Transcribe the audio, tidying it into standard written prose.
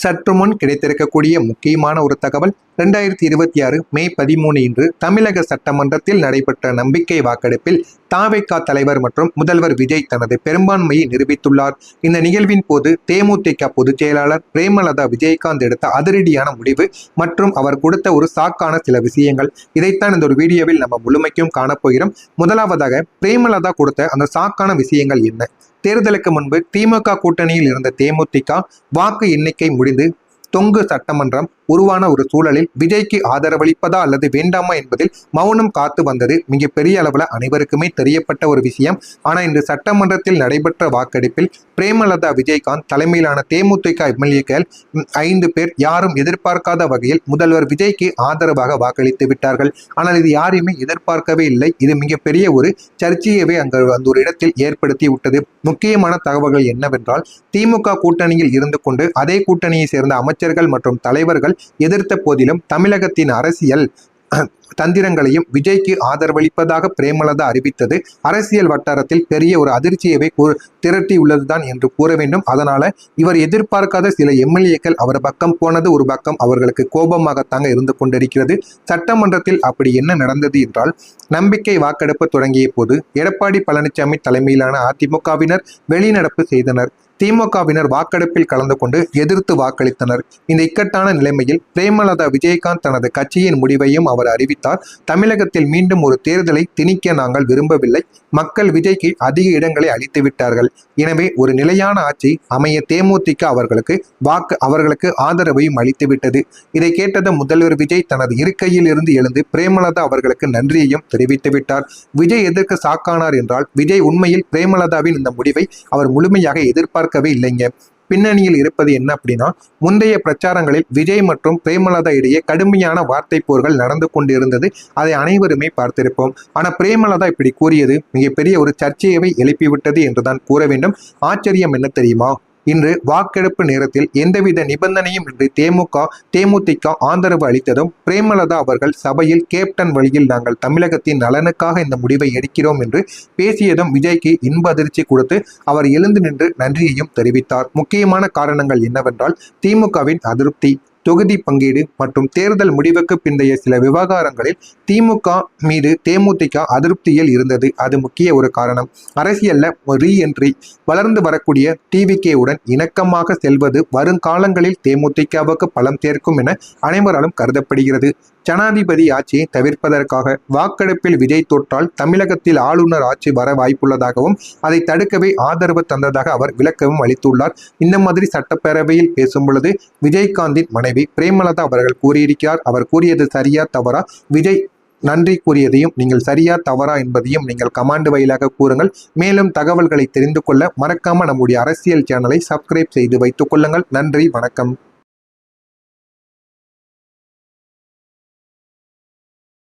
சற்று முன் கிடைத்திருக்கக்கூடிய முக்கியமான ஒரு தகவல் 2026 மே 13 இன்று தமிழக சட்டமன்றத்தில் நடைபெற்ற நம்பிக்கை வாக்கெடுப்பில் தாவேகா தலைவர் மற்றும் முதல்வர் விஜய் தனது பெரும்பான்மையை நிரூபித்துள்ளார். இந்த நிகழ்வின் போது தேமுதிக பொதுச் செயலாளர் பிரேமலதா விஜயகாந்த் எடுத்த அதிரடியான முடிவு மற்றும் அவர் கொடுத்த ஒரு சாக்கான சில விஷயங்கள், இதைத்தான் இந்த ஒரு வீடியோவில் நம்ம முழுமைக்கும் காணப்போகிறோம். முதலாவதாக பிரேமலதா கொடுத்த அந்த சாக்கான விஷயங்கள் என்ன? தேர்தலுக்கு முன்பு திமுக கூட்டணியில் இருந்த தேமுதிக வாக்கு எண்ணிக்கை முடிந்து தொங்கு சட்டமன்றம் உருவான ஒரு சூழலில் விஜய்க்கு ஆதரவளிப்பதா அல்லது வேண்டாமா என்பதில் மௌனம் காத்து வந்தது மிகப்பெரிய அளவில் அனைவருக்குமே தெரியப்பட்ட ஒரு விஷயம். ஆனால் இன்று சட்டமன்றத்தில் நடைபெற்ற வாக்கெடுப்பில் பிரேமலதா விஜயகாந்த் தலைமையிலான தேமுதிக எம்எல்ஏக்கள் 5 பேர் யாரும் எதிர்பார்க்காத வகையில் முதல்வர் விஜய்க்கு ஆதரவாக வாக்களித்து விட்டார்கள். ஆனால் இது யாரையுமே எதிர்பார்க்கவே இல்லை. இது மிகப்பெரிய ஒரு சர்ச்சையவே அந்த ஒரு இடத்தில் ஏற்படுத்தி விட்டது. முக்கியமான தகவல்கள் என்னவென்றால், திமுக கூட்டணியில் இருந்து கொண்டு அதே கூட்டணியை சேர்ந்த அமைச்சர்கள் மற்றும் தலைவர்கள் எதிர்த்த போதிலும் தமிழகத்தின் அரசியல் தந்திரங்களையும் விஜய்க்கு ஆதரவளிப்பதாக பிரேமலதா அறிவித்தது அரசியல் வட்டாரத்தில் பெரிய ஒரு அதிர்ச்சியவே திரட்டியுள்ளதுதான் என்று கூற வேண்டும். அதனால இவர் எதிர்பார்க்காத சில எம்எல்ஏக்கள் அவர் பக்கம் போனது ஒரு பக்கம் அவர்களுக்கு கோபமாகத்தாங்க இருந்து கொண்டிருக்கிறது. சட்டமன்றத்தில் அப்படி என்ன நடந்தது என்றால், நம்பிக்கை வாக்கெடுப்பு தொடங்கிய போது எடப்பாடி பழனிசாமி தலைமையிலான அதிமுகவினர் வெளிநடப்பு செய்தனர். திமுகவினர் வாக்கெடுப்பில் கலந்து கொண்டு எதிர்த்து வாக்களித்தனர். இந்த இக்கட்டான நிலைமையில் பிரேமலதா விஜயகாந்த் தனது கட்சியின் முடிவையும் அவர் அறிவித்தார். தமிழகத்தில் மீண்டும் ஒரு தேர்தலை திணிக்க நாங்கள் விரும்பவில்லை. மக்கள் விஜய்க்கு அதிக இடங்களை அளித்து விட்டார்கள். எனவே ஒரு நிலையான ஆட்சி அமைய தேமுதிக அவர்களுக்கு ஆதரவையும் அளித்துவிட்டது. இதை கேட்டது முதல்வர் விஜய் தனது இருக்கையில் இருந்து எழுந்து பிரேமலதா அவர்களுக்கு நன்றியையும் தெரிவித்து விட்டார். விஜய் எதற்கு சாக்கானார் என்றால், விஜய் உண்மையில் பிரேமலதாவின் இந்த முடிவை அவர் முழுமையாக எதிர்பார்க்கவே இல்லைங்க. பின்னணியில் இருப்பது என்ன அப்படின்னா, முந்தைய பிரச்சாரங்களில் விஜய் மற்றும் பிரேமலதா இடையே கடுமையான வார்த்தை போர்கள் நடந்து கொண்டிருந்தது. அதை அனைவருமே பார்த்திருப்போம். ஆனால் பிரேமலதா இப்படி கூறியது மிகப்பெரிய ஒரு சர்ச்சையவை எழுப்பிவிட்டது என்றுதான் கூற வேண்டும். ஆச்சரியம் என்ன தெரியுமா? இன்று வாக்கெடுப்பு நேரத்தில் எந்தவித நிபந்தனையும் இன்றி தேமுதிக ஆதரவு அளித்ததும் பிரேமலதா அவர்கள் சபையில் கேப்டன் வழியில் நாங்கள் தமிழகத்தின் நலனுக்காக இந்த முடிவை எடுக்கிறோம் என்று பேசியதும் விஜய்க்கு இன்ப அதிர்ச்சி கொடுத்து அவர் எழுந்து நின்று நன்றியையும் தெரிவித்தார். முக்கியமான காரணங்கள் என்னவென்றால், திமுகவின் அதிருப்தி, தொகுதி பங்கீடு மற்றும் தேர்தல் முடிவுக்கு பிந்தைய சில விவகாரங்களில் திமுக மீது தேமுதிக அதிருப்தியில் இருந்தது. அது முக்கிய ஒரு காரணம். அரசியல்ல ரீஎன்ட்ரி வளர்ந்து வரக்கூடிய டிவிகேவுடன் இணக்கமாக செல்வது வருங்காலங்களில் தேமுதிகவுக்கு பலம் சேர்க்கும் என அனைவராலும் கருதப்படுகிறது. ஜனாதிபதி ஆட்சியை தவிர்ப்பதற்காக வாக்கெடுப்பில் விஜய் தோற்றால் தமிழகத்தில் ஆளுநர் ஆட்சி வர வாய்ப்புள்ளதாகவும் அதை தடுக்கவே ஆதரவு தந்ததாக அவர் விளக்கமும் அளித்துள்ளார். இந்த மாதிரி சட்டப்பேரவையில் பேசும் பொழுது விஜயகாந்தின் மனைவி பிரேமலதா அவர்கள் கூறியிருக்கிறார். அவர் கூறியது சரியா தவறா? விஜய் நன்றி கூறியதையும் நீங்கள் சரியா தவறா என்பதையும் நீங்கள் கமெண்ட் வாயிலாக கூறுங்கள். மேலும் தகவல்களை தெரிந்து கொள்ள மறக்காம நம்முடைய அரசியல் சேனலை சப்ஸ்கிரைப் செய்து வைத்துக் கொள்ளுங்கள். நன்றி, வணக்கம்.